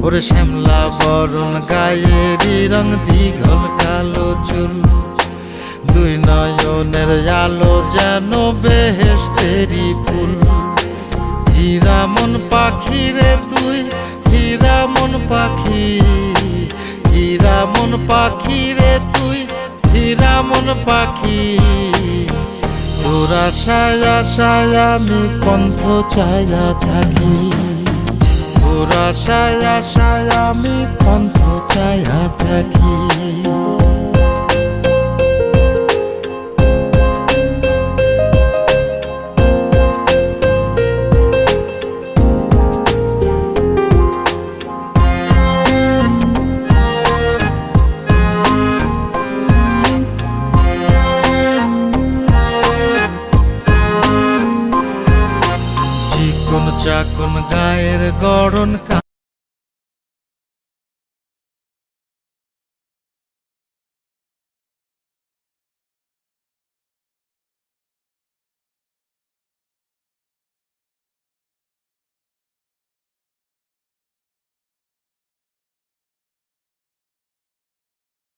ওরে শ্যামলা বরণ গায়েরই রং, দীঘল কালো চুল, দুই নয়নের আলো যেন বেহেশতেরি ফুল। হীরা মন পাখি রে তুই, হীরা মন পাখি, হীরা মন পাখি রে তুই, হীরা মন পাখি। তোর আশায় আশায় আমি কণ্ঠ চাইয়া থাকি, তোর আশায় আশায় আমি কণ্ঠ চাইয়া থাকি।